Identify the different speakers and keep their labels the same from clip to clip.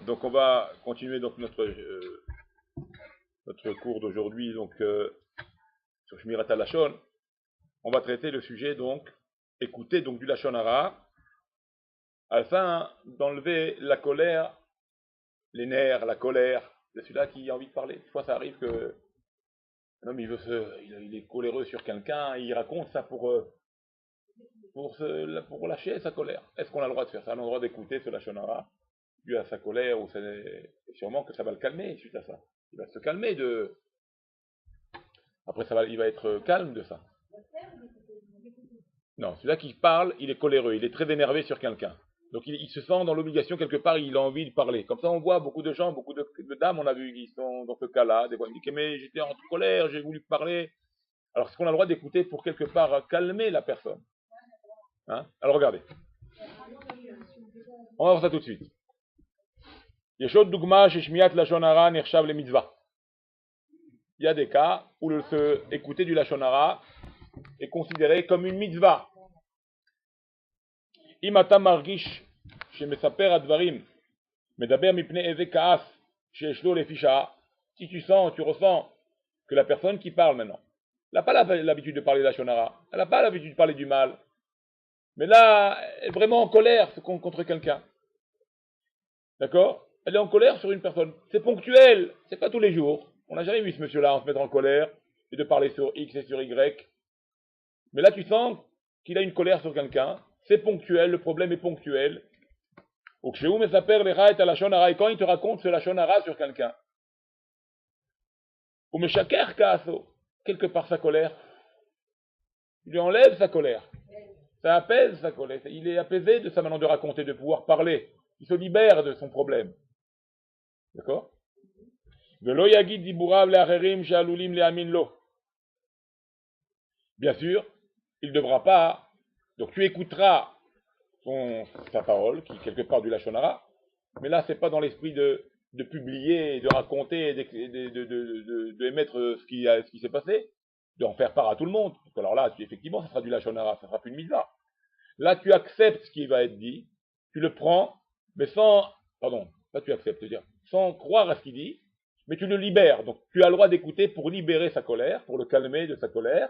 Speaker 1: Donc on va continuer donc notre cours d'aujourd'hui donc sur Shmirat HaLashon. On va traiter le sujet donc écouter donc du Lashon Hara afin d'enlever la colère, les nerfs, la colère de celui-là qui a envie de parler. Des fois ça arrive que un homme il est coléreux sur quelqu'un, il raconte ça pour lâcher sa colère. Est-ce qu'on a le droit de faire ça? On a le droit d'écouter ce Lashon Hara dû à sa colère ou sûrement que ça va le calmer suite à ça. Il va se calmer de. Après, il va être calme de ça. Non, celui-là qui parle, il est coléreux, il est très énervé sur quelqu'un. Donc il se sent dans l'obligation quelque part, il a envie de parler. Comme ça, on voit beaucoup de gens, beaucoup de dames, on a vu, qui sont dans ce cas-là. Des fois, ils disent mais j'étais en colère, j'ai voulu parler. Alors, est-ce qu'on a le droit d'écouter pour quelque part calmer la personne? Hein? Alors regardez. On va voir ça tout de suite. Yeshod Dugma Sheshmiat Lashon Hara Nershav le Mitzvah. Il y a des cas où écouter du Lashon Hara est considéré comme une mitzvah. אם אתה מרגיש שמספר הדברים מדבר מפני איזה כעס שיש לו לפי שעה, si tu ressens que la personne qui parle maintenant, elle n'a pas l'habitude de parler de la shonara, elle n'a pas l'habitude de parler du mal, mais là, elle est vraiment en colère contre quelqu'un. D'accord? Elle est en colère sur une personne. C'est ponctuel, c'est pas tous les jours. On n'a jamais vu ce monsieur-là en se mettre en colère et de parler sur X et sur Y. Mais là, tu sens qu'il a une colère sur quelqu'un. C'est ponctuel, le problème est ponctuel. Ou quand il te raconte ce Lashon Hara sur quelqu'un. Ou Meshaker Kaaso, quelque part sa colère. Il lui enlève sa colère. Ça apaise sa colère. Il est apaisé de sa manière de raconter, de pouvoir parler. Il se libère de son problème. D'accord? Bien sûr, il ne devra pas. Donc tu écouteras sa parole, qui est quelque part du Lashon Hara, mais là, c'est pas dans l'esprit de publier, de raconter, de émettre ce qui s'est passé, d'en faire part à tout le monde. Alors là, effectivement, ça sera du Lashon Hara, ça sera plus une mitzvah. Là, tu acceptes ce qui va être dit, tu le prends, mais là tu acceptes, c'est-à-dire sans croire à ce qu'il dit, mais tu le libères. Donc, tu as le droit d'écouter pour libérer sa colère, pour le calmer de sa colère,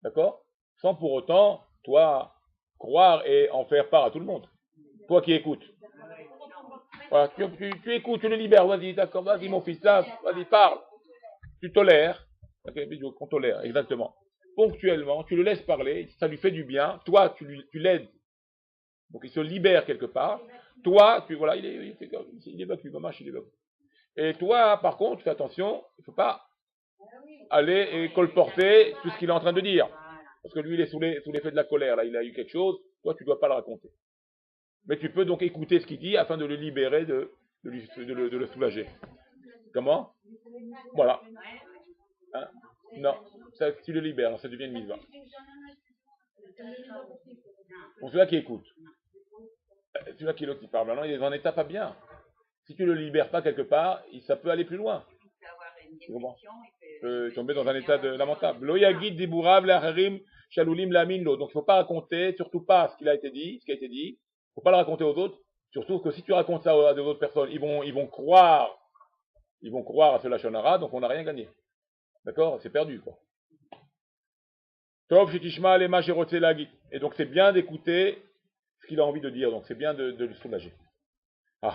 Speaker 1: d'accord? Sans pour autant, toi, croire et en faire part à tout le monde. Toi qui écoutes. Voilà, tu écoutes, tu le libères, vas-y, d'accord, vas-y mon fils, vas-y, parle. Tu tolères, on tolère, exactement. Ponctuellement, tu le laisses parler, ça lui fait du bien, toi, tu l'aides. Donc il se libère quelque part. Toi, voilà, il évacue, maman, il évacue. Et toi, par contre, fais attention, il ne faut pas aller et colporter tout ce qu'il est en train de dire. Parce que lui, il est sous l'effet de la colère, là, il a eu quelque chose, toi, tu ne dois pas le raconter. Mais tu peux donc écouter ce qu'il dit afin de le libérer, de le soulager. Comment? Voilà. Hein? Non, ça, tu le libères, ça devient une mitzvah. Pour celui-là qui écoute. Celui-là qui est l'autre qui parle, maintenant il est en état pas bien. Si tu ne le libères pas quelque part, ça peut aller plus loin. Tu peut tomber dans un état lamentable. Donc il ne faut pas raconter, surtout pas ce qui a été dit. Il ne faut pas le raconter aux autres. Surtout que si tu racontes ça à d'autres personnes, ils vont croire à ce Lashon Hara, donc on n'a rien gagné. D'accord? C'est perdu, quoi. Et donc c'est bien d'écouter ce qu'il a envie de dire, donc c'est bien de le soulager. Donc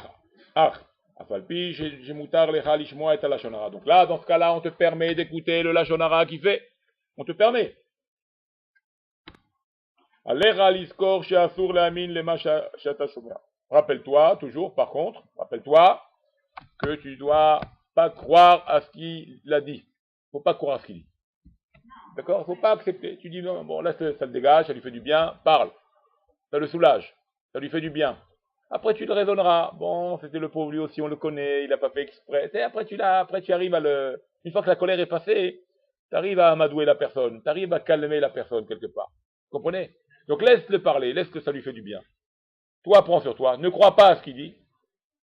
Speaker 1: là, dans ce cas-là, on te permet d'écouter le Lashon Hara qui fait. On te permet. Rappelle-toi, toujours, par contre, que tu ne dois pas croire à ce qu'il a dit. Il ne faut pas croire à ce qu'il dit. D'accord? Il ne faut pas accepter. Tu dis, non, bon, là, ça le dégage, ça lui fait du bien, parle. Ça le soulage, ça lui fait du bien. Après, tu le raisonneras. Bon, c'était le pauvre, lui aussi, on le connaît, il n'a pas fait exprès. Et après, tu arrives une fois que la colère est passée, tu arrives à amadouer la personne, tu arrives à calmer la personne quelque part. Vous comprenez? Donc, laisse-le parler, laisse que ça lui fait du bien. Toi, prends sur toi. Ne crois pas à ce qu'il dit.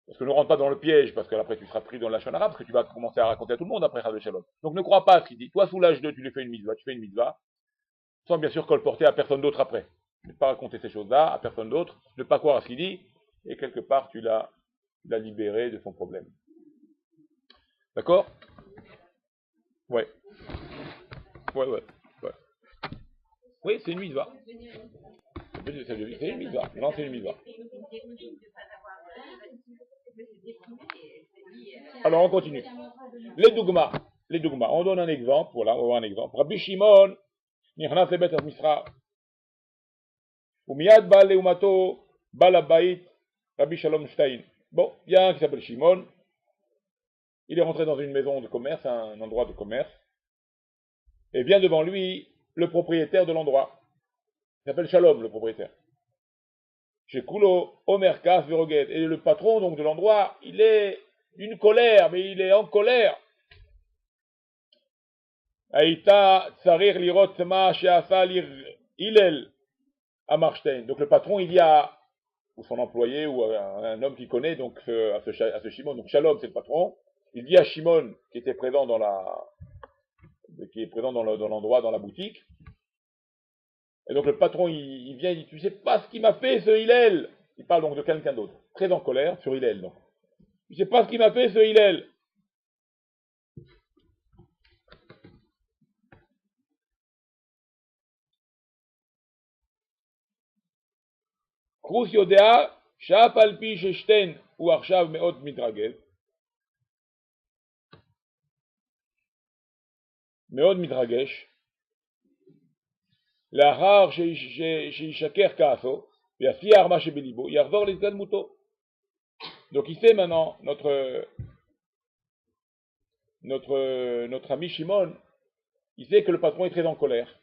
Speaker 1: Parce que ne rentre pas dans le piège, parce que après tu seras pris dans la shonara, parce que tu vas commencer à raconter à tout le monde après Chas Shalom. Donc ne crois pas à ce qu'il dit. Toi, soulage-le, tu lui fais une mitzvah, sans bien sûr colporter à personne d'autre après. Ne pas raconter ces choses-là à personne d'autre, ne pas croire à ce qu'il dit, et quelque part tu l'as l'a libéré de son problème. D'accord? Ouais. Ouais, ouais, ouais. Oui, c'est une mitzvah. C'est une mitzvah. Non, c'est une mitzvah. Alors, on continue. Les dogmas. Les dogmas. On donne un exemple. Voilà, on va voir un exemple. Rabbi Shimon, Nichnas lebet misra. Umiyad ba leumato, ba labait, Rabbi Shalom Stein. Bon, il y a un qui s'appelle Shimon. Il est rentré dans une maison de commerce, un endroit de commerce. Et vient devant lui le propriétaire de l'endroit. Il s'appelle Shalom, le propriétaire. Chez Kulo, Omer Kas Veroget. Et le patron donc de l'endroit, il est d'une colère, mais il est en colère. Aïta Tsarir Lirot Ma Sheasa Hillel Amarstein. Donc le patron, il y a, ou son employé, ou un homme qui connaît donc à ce Shimon. Donc Shalom, c'est le patron. Il dit à Shimon, qui était présent dans l'endroit, dans la boutique. Et donc le patron, il vient, il dit, tu sais pas ce qu'il m'a fait ce Hillel. Il parle donc de quelqu'un d'autre, très en colère sur Hillel. Donc. Tu sais pas ce qu'il m'a fait ce Hillel. Krus Yodea, Sha'ap alpi sheshten ou arshav meot midragel. Meot midragesh. לאחר שישקר כעסו, ויפיע מה שבליבו, יחזור להתקדמותו. Donc il sait maintenant, notre ami Shimon, il sait que le patron est très en colère.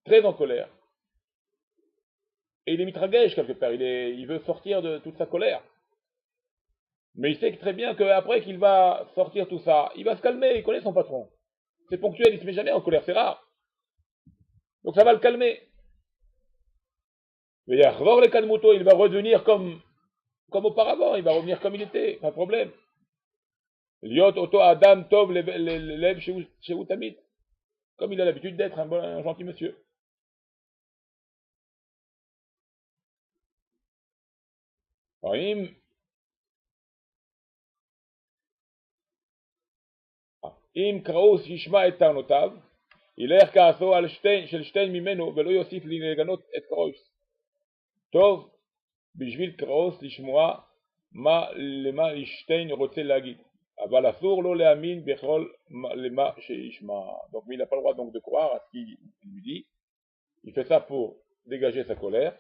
Speaker 1: Très en colère. Et il est mitragèche quelque part, il veut sortir de toute sa colère. Mais il sait très bien qu'après qu'il va sortir tout ça, il va se calmer, il connaît son patron. C'est ponctuel, il ne se met jamais en colère, c'est rare. Donc ça va le calmer. Mais il va redevenir comme auparavant, il va revenir comme il était, pas de problème. Liot Oto Adam Tov Lev Shehu Tamid. Comme il a l'habitude d'être un gentil monsieur. אם קראוס ישמע את טענותיו, ילך כעסו של שתיהן ממנו ולא יוסיף לגנות את קראוס. טוב בשביל קראוס לשמוע למה שתיהן רוצה להגיד, אבל אסור לו להאמין בכל למה שישמע. Donc il n'a pas le droit donc de croire à ce qu'il lui dit. Il fait ça pour dégager sa colère.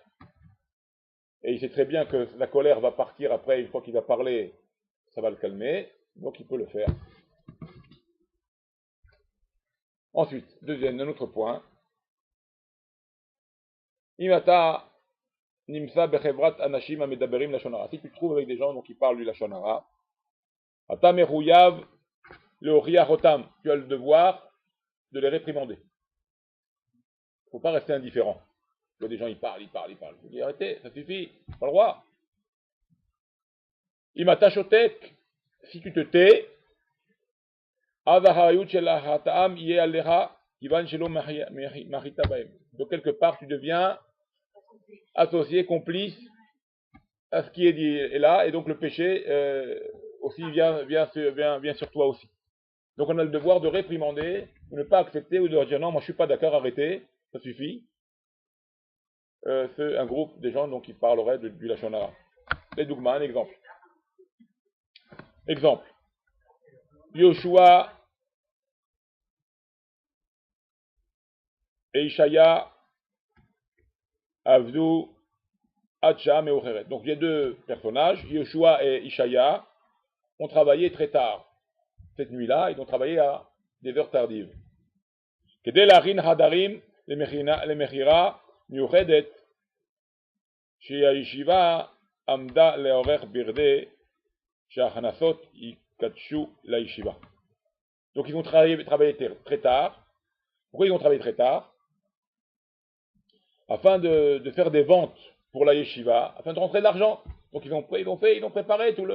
Speaker 1: Et il sait très bien que la colère va partir après, une fois qu'il va parler, ça va le calmer, donc il peut le faire. Ensuite, un autre point. Imata nimsa bechevrat anashim amedaberim lashonara. Si tu te trouves avec des gens donc, qui parlent du lashonara, ata merouyav leoriachotam, tu as le devoir de les réprimander. Il ne faut pas rester indifférent. Il y a des gens, ils parlent. Vous dites arrêtez, ça suffit, pas le droit. Imata shotek, si tu te tais, donc quelque part tu deviens associé, complice à ce qui est dit là, et donc le péché aussi vient sur toi aussi. Donc on a le devoir de réprimander, de ne pas accepter ou de dire non, moi je suis pas d'accord, arrêtez, ça suffit. C'est un groupe des gens donc, qui parleraient du Lachonara. Les dogmas, un exemple. Exemple. Yoshua et Ishaya Avdu Hacha Meocheret. Donc il y a deux personnages, Yoshua et Ishaya, ont travaillé très tard. Cette nuit-là, ils ont travaillé à des heures tardives. Kedel Harin Hadarim le Mechira Miuchedet Shia Yeshiva Amda Leorech Birde Shachanasot Ikatshu La Yeshiva. Donc ils ont travaillé très tard. Pourquoi ils ont travaillé très tard? Afin de faire des ventes pour la yeshiva, afin de rentrer de l'argent. Donc ils ont préparé toute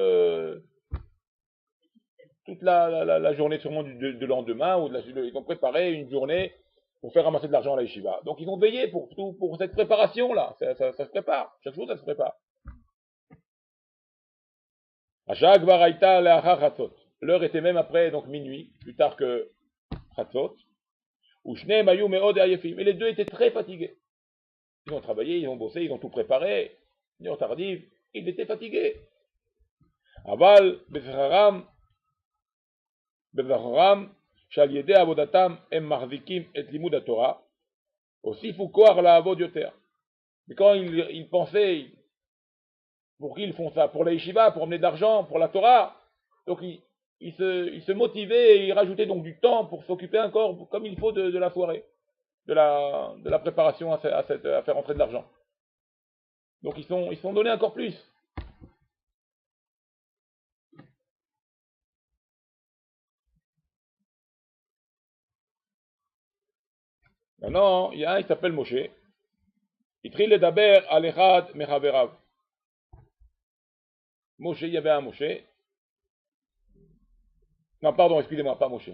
Speaker 1: la journée sûrement de lendemain, ils ont préparé une journée pour faire ramasser de l'argent à la yeshiva. Donc ils ont veillé pour cette préparation-là, ça se prépare, chaque jour ça se prépare. Ashag varaita leachar chatzot. L'heure était même après, donc minuit, plus tard que chatzot. Ushneim hayu meod ayefim. Et les deux étaient très fatigués. Ils ont travaillé, ils ont bossé, ils ont tout préparé. Une heure tardive, ils étaient fatigués. Aval bezacharam שעל ידי עבודתם הם מחזיקים את לימוד התורה, הוסיפו כוח לעבוד יותר. Mais quand ils pensaient, pour qui ils font ça? Pour la yeshiva, pour emmener de l'argent, pour la Torah. Donc ils se motivaient et ils rajoutaient donc du temps pour s'occuper encore comme il faut de la soirée, de la préparation à faire entrer de l'argent. Donc ils sont donnés encore plus. Maintenant, il y a un, il s'appelle Moshe. Itri le daber al echad mechaverav. Moshe, il y avait un Moshe. Non, pardon, excusez-moi, pas Moshe.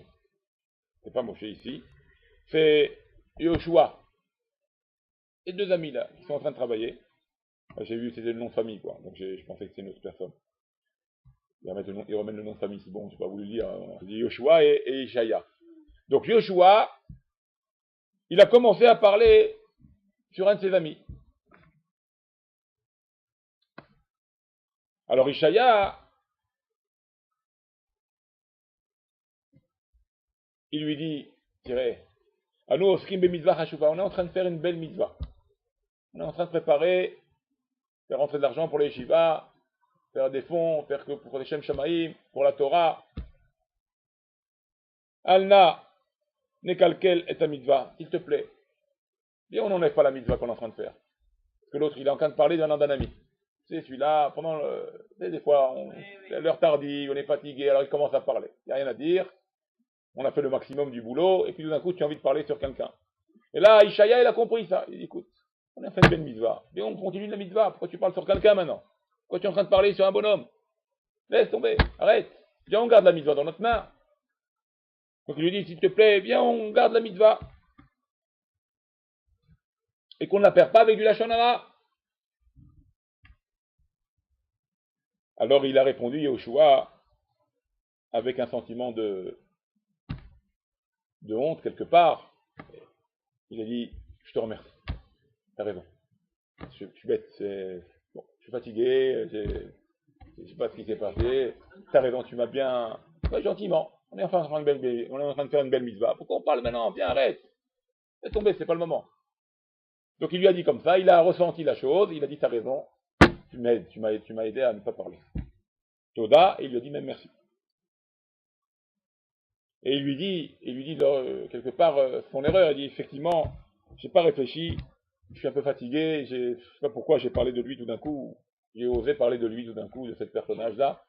Speaker 1: C'est pas Moshe ici. C'est Yoshua. Et deux amis là, qui sont en train de travailler. J'ai vu, c'était le nom de famille, quoi. Donc je pensais que c'était une autre personne. Ils remettent le nom de famille, c'est bon, j'ai pas voulu le lire. J'ai dit Yoshua et Ishaïa. Donc Yoshua, il a commencé à parler sur un de ses amis. Alors Ishaïa, il lui dit, Anu oskim be mitzvah hashuva, on est en train de faire une belle mitzvah. On est en train de préparer, faire rentrer de l'argent pour les yeshivas, faire des fonds, faire que pour les Shem Shamaïm, pour la Torah. Alna, nekalkel et ta mitzvah, s'il te plaît. Et on n'enlève pas la mitzvah qu'on est en train de faire. Parce que l'autre, il est en train de parler d'un ami. Tu sais, celui-là, des fois, l'heure tardive, on est fatigué, alors il commence à parler. Il n'y a rien à dire. On a fait le maximum du boulot, et puis tout d'un coup, tu as envie de parler sur quelqu'un. Et là, Ishaïa, il a compris ça. Il dit, écoute, on a fait une belle mitzvah. Et on continue la mitzvah. Pourquoi tu parles sur quelqu'un maintenant? Pourquoi tu es en train de parler sur un bonhomme? Laisse tomber, arrête. Viens, on garde la mitzvah dans notre main. Donc il lui dit, s'il te plaît, viens, on garde la mitzvah. Et qu'on ne la perd pas avec du lachon hara. Alors il a répondu, Yoshua, avec un sentiment de honte quelque part. Il a dit, je te remercie. T'as raison. Je suis bête. Bon, je suis fatigué. Je ne sais pas ce qui s'est passé. T'as raison, tu m'as bien. Ouais, gentiment. On est en train de faire une belle mitzvah. Pourquoi on parle maintenant? Viens, arrête. Laisse tomber, c'est pas le moment. Donc il lui a dit comme ça, il a ressenti la chose, il a dit t'as raison, tu m'as aidé à ne pas parler. Toda, et il lui a dit même merci. Et il lui dit quelque part son erreur, il dit effectivement, j'ai pas réfléchi, je suis un peu fatigué, je sais pas pourquoi j'ai parlé de lui tout d'un coup, j'ai osé parler de lui tout d'un coup, de ce personnage-là.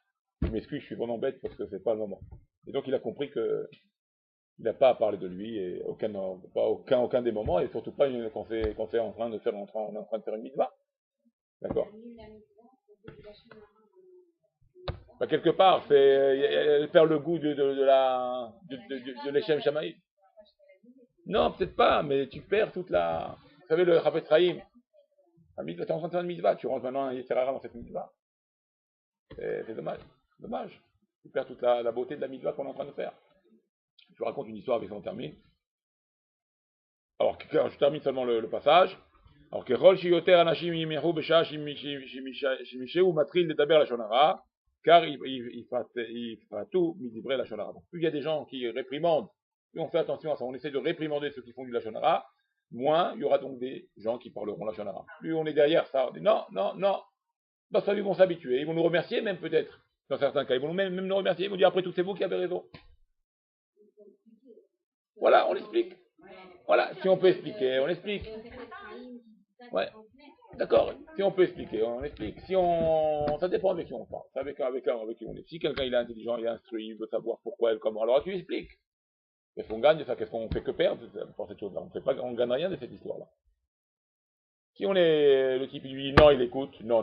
Speaker 1: Je m'excuse, je suis vraiment bête parce que c'est pas le moment. Et donc il a compris que il n'a pas à parler de lui, et aucun des moments, et surtout pas quand c'est en train de faire une mitzvah. D'accord. Bah, quelque part, elle perd le goût de l'Echem Shamaï. Non, peut-être pas, mais tu perds toute la. Vous savez, le Chafetz Chaim, tu es en train de faire une mitzvah, tu rentres maintenant un Yetzirara dans cette mitzvah. C'est dommage. Dommage. Tu perds toute la beauté de la mitzvah qu'on est en train de faire. Je vous raconte une histoire avec ça on termine. Alors, je termine seulement le passage. Alors, Kechol Shiyoter Anashim Yimehu Besha Shimisheu Matril Dedaber Lashon Hara, car il fera tout midivrer Lashon Hara. Donc, plus il y a des gens qui réprimandent, plus on fait attention à ça, on essaie de réprimander ceux qui font du Lashon Hara, moins il y aura donc des gens qui parleront Lashon Hara. Plus on est derrière ça, on dit non. Dans ça, ils vont s'habituer, ils vont nous remercier même peut-être. Dans certains cas, ils vont même nous remercier, ils vont dire après tout c'est vous qui avez raison. Voilà, on explique. Voilà, si on peut expliquer, on explique. Ouais, d'accord. Si on peut expliquer, on explique. Ça dépend avec qui on parle. C'est avec qui on est. Si quelqu'un il est intelligent, il est instruit, il veut savoir pourquoi et comment, alors tu expliques. Qu'est-ce qu'on gagne de ça? Qu'est-ce qu'on fait que perdre pour cette chose-là? On gagne rien de cette histoire-là. Si on est le type, il lui dit non, il écoute. Non,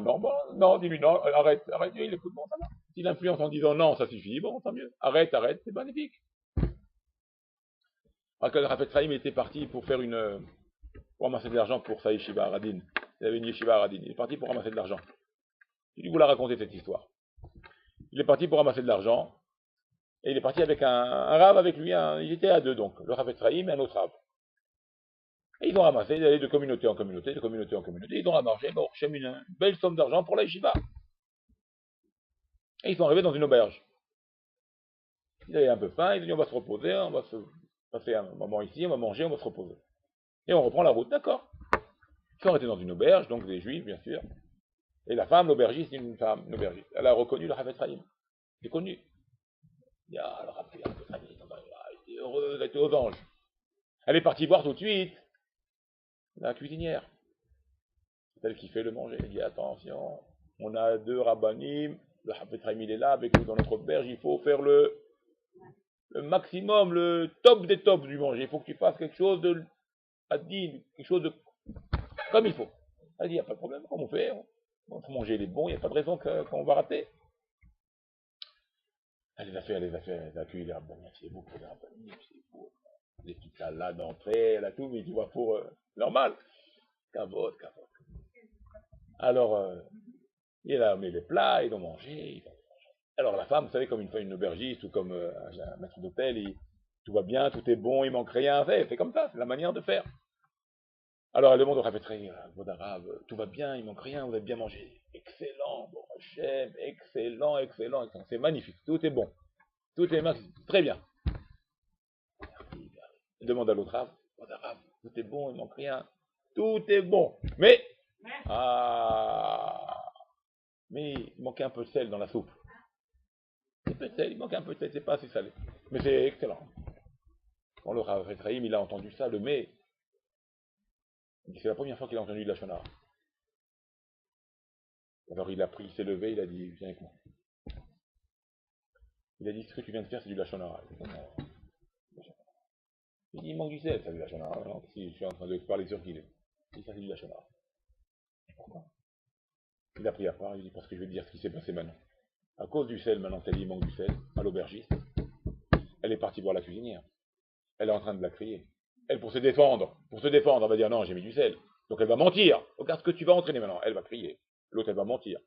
Speaker 1: dis-lui non, arrête, il écoute, bon, ça va. S'il influence en disant non, ça suffit, bon, tant mieux. Arrête, c'est magnifique. Alors que le Chafetz Chaim était parti pour ramasser de l'argent pour sa yeshiva à Radin. Il avait une yeshiva à Radin. Il est parti pour ramasser de l'argent. Je vais vous la raconter cette histoire. il est parti pour ramasser de l'argent, et il est parti avec un rave avec lui, ils étaient à deux donc, le Rav Ephraim et un autre rave. Et ils ont ramassé, ils allaient de communauté en communauté, de communauté en communauté, ils ont ramassé, bon, une belle somme d'argent pour la yeshiva. Et ils sont arrivés dans une auberge. Ils avaient un peu faim, ils ont dit on va se reposer, on va se passer un moment ici, on va manger, on va se reposer. Et on reprend la route, d'accord. Ils sont arrêtés dans une auberge, donc des juifs bien sûr. Et la femme, l'aubergiste, une femme, l'aubergiste. Elle a reconnu le Rav Ephraim. C'est connu. Il y a le Rav Ephraim, elle était heureuse, elle était aux anges. Elle est partie voir tout de suite la cuisinière. Celle qui fait le manger. Elle dit attention, on a deux rabbanim, le Rav Ephraim il est là avec nous dans notre auberge, il faut faire le maximum, le top des tops du manger. Il faut que tu fasses quelque chose de adine, quelque chose de comme il faut. Elle dit, il n'y a pas de problème, comme on fait, on va manger les bons, il n'y a pas de raison qu'on va rater. Elle les a fait, elle a accueilli les rabbanim, c'est beau pour les rabbanim, c'est beau. Des petites salades d'entrée, elle a tout, mais tu vois, pour normal. Cavote. Alors, il a mis les plats, ils ont mangé. Alors la femme, vous savez, comme une aubergiste ou comme un maître d'hôtel, tout va bien, tout est bon, il manque rien, c'est comme ça, c'est la manière de faire. Alors elle demande au Rav Ephraim, votre arabe, tout va bien, il manque rien, vous avez bien mangé. Excellent, bon Hachem, excellent, c'est magnifique, tout est bon, tout est magnifique, très bien. Elle demande à l'autre arabe, votre arabe, tout est bon, il manque rien, tout est bon. Mais il manquait un peu de sel dans la soupe. Un peu de sel, il manque un peu de sel, c'est pas assez salé. Mais c'est excellent. Quand le Rav Ephraim, il a entendu ça, le mais, c'est la première fois qu'il a entendu de la Shonara. Alors il s'est levé, il a dit, viens avec moi. Il a dit, ce que tu viens de faire, c'est du Lachonara. Il dit, il manque du sel, ça, du Lachonara. Non, si je suis en train de parler sur qui il est. Il dit, ça, c'est du Lachonara. Pourquoi? Il a pris à part, il dit, parce que je vais te dire ce qui s'est passé maintenant. À cause du sel, maintenant, il manque du sel, à l'aubergiste. Elle est partie voir la cuisinière. Elle est en train de la crier. Elle, pour se défendre, elle va dire, non, j'ai mis du sel. Donc elle va mentir. Regarde ce que tu vas entraîner maintenant. Elle va crier. L'autre, elle va mentir.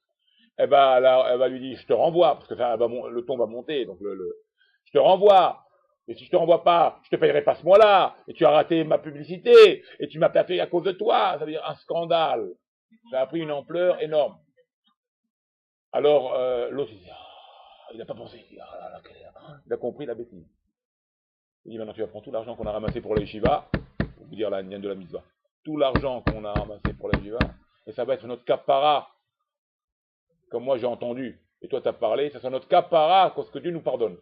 Speaker 1: Elle va lui dire, je te renvoie, parce que ça, le ton va monter, donc je te renvoie. Et si je te renvoie pas, je te payerai pas ce mois-là. Et tu as raté ma publicité. Et tu m'as pas fait à cause de toi. Ça veut dire un scandale. Ça a pris une ampleur énorme. Alors, l'autre, il n'a pas pensé. Il a compris la bêtise. Il dit, maintenant tu vas prendre tout l'argent qu'on a ramassé pour la yeshiva, pour vous dire la nienne de la mitzvah. Tout l'argent qu'on a ramassé pour la yeshiva, et ça va être notre kapara. Comme moi j'ai entendu, et toi tu as parlé, ça sera notre kapara à cause que Dieu nous pardonne.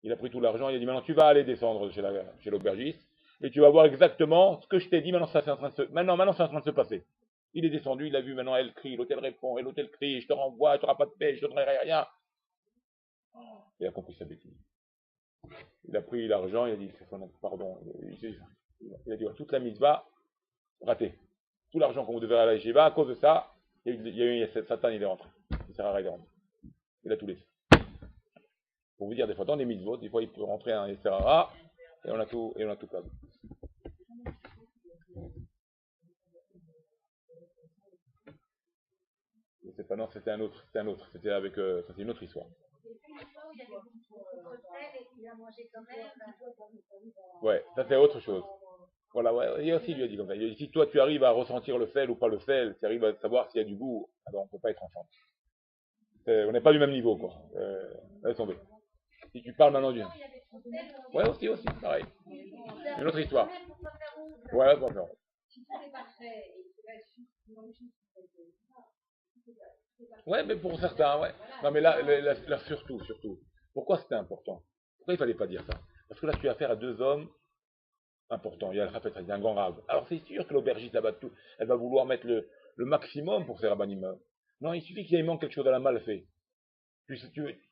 Speaker 1: Il a pris tout l'argent, il a dit maintenant tu vas aller descendre chez l'aubergiste, et tu vas voir exactement ce que je t'ai dit, maintenant c'est en train de se passer. Il est descendu, il a vu, maintenant elle crie, l'hôtel répond, et l'hôtel crie, je te renvoie, tu n'auras pas de paix, je ne donnerai rien. Il a compris sa bêtise. Il a pris l'argent, il a dit, pardon, il a dit, toute la mitzvah, ratée. Tout l'argent qu'on vous devait à la yeshiva, à cause de ça, il y a eu Satan, il est rentré. Il s'est rarrêté, il est rentré. Il a tout laissé. Pour vous dire, des fois, dans des mitzvot, des fois, il peut rentrer un Serara, et on a tout perdu. C'est pas, non, c'était un autre, c'était avec, c'était une autre histoire. Ouais, ça c'est autre chose. Voilà, ouais, et aussi il lui a dit comme ça. Il a dit, si toi tu arrives à ressentir le sel ou pas le sel, tu arrives à savoir s'il y a du goût, alors on ne peut pas être ensemble. On n'est pas du même niveau, quoi. Laisse tomber. Si tu parles maintenant du... Ouais, aussi, pareil. Une autre histoire. Ouais, bon, non. Ouais, mais pour certains, ouais. Non, mais là surtout. Pourquoi c'était important? Pourquoi il fallait pas dire ça? Parce que là, tu as affaire à deux hommes importants. Il y a le Rav Ephraim, il y a un grand rave. Alors c'est sûr que l'aubergiste, elle va vouloir mettre le maximum pour ses rabbanim. Non, il suffit qu'il y manque quelque chose à la mal fait.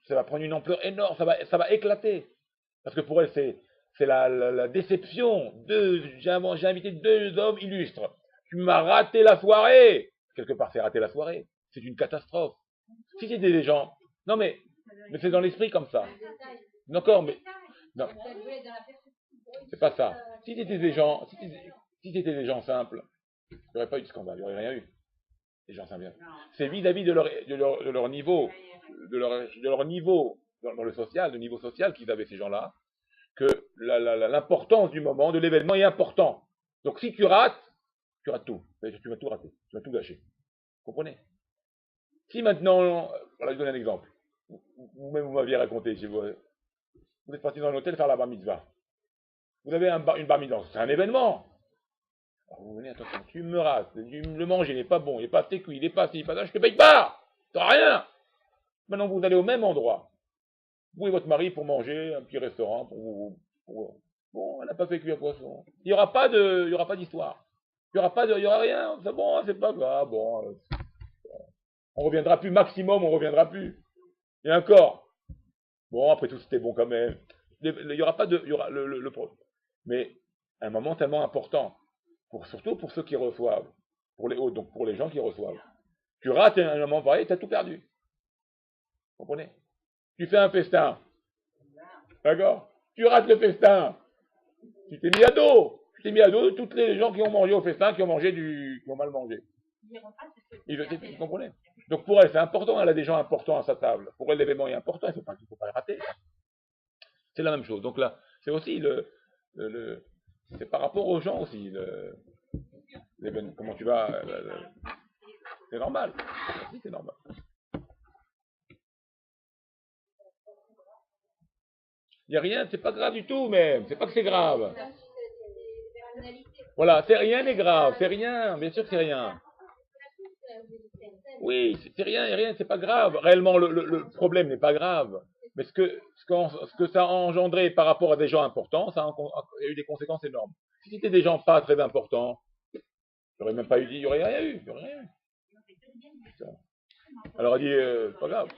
Speaker 1: Ça va prendre une ampleur énorme, ça va éclater. Parce que pour elle, c'est la déception. J'ai invité deux hommes illustres. Tu m'as raté la soirée. Quelque part, c'est rater la soirée. C'est une catastrophe. Si c'était des gens... Non, mais c'est dans l'esprit comme ça. D'accord, mais... Non, c'est pas ça. Si c'était des gens... Si c'était des gens simples, il n'y aurait pas eu de scandale, il n'y aurait rien eu. Les gens simples. C'est vis-à-vis de leur niveau. de leur niveau, dans le social, le niveau social qu'ils avaient ces gens-là, que l'importance du moment, de l'événement est important. Donc si tu rates tout. C'est-à-dire que tu vas tout rater, tu vas tout gâcher. Vous comprenez? Si maintenant, voilà, je donne un exemple. Vous-même, vous m'aviez raconté, vous êtes parti dans l'hôtel faire la bar mitzvah. Vous avez une bar mitzvah, c'est un événement. Alors vous venez, attention, tu me rates, le manger n'est pas bon, il n'est pas assez cuit, il n'est pas assez, il n'est pas ça, je te paye pas. T'as rien. Maintenant, vous allez au même endroit. Vous et votre mari pour manger, un petit restaurant, bon, elle n'a pas fait cuire poisson. Il n'y aura pas d'histoire. Il y aura rien. C'est bon, c'est pas grave. Bon, on reviendra plus. Maximum, on reviendra plus. Et encore. Bon, après tout, c'était bon quand même. Il y aura pas de, il y aura le problème. Mais un moment tellement important, surtout pour ceux qui reçoivent, pour les hôtes, donc pour les gens qui reçoivent. Tu rates un moment pareil, tu as tout perdu. Vous comprenez? Tu fais un festin. D'accord? Tu rates le festin. Tu t'es mis à dos. Tu t'es mis à dos de toutes les gens qui ont mangé au festin, qui ont mal mangé. Vous comprenez? Donc pour elle, c'est important, elle a des gens importants à sa table. Pour elle, l'événement est important, il ne faut pas le rater. C'est la même chose. Donc là, c'est aussi c'est par rapport aux gens aussi. L'événement, comment tu vas, c'est normal. Oui, c'est normal. Il n'y a rien, c'est pas grave du tout même. C'est pas que c'est grave. Voilà, c'est rien n'est grave, c'est rien, bien sûr que c'est rien. Oui, c'est rien, c'est pas grave. Réellement, le problème n'est pas grave. Mais ce que ça a engendré par rapport à des gens importants, il y a eu des conséquences énormes. Si c'était des gens pas très importants, il n'y aurait même pas eu, il n'y aurait rien eu, il y aurait rien eu. Alors, elle dit, pas grave.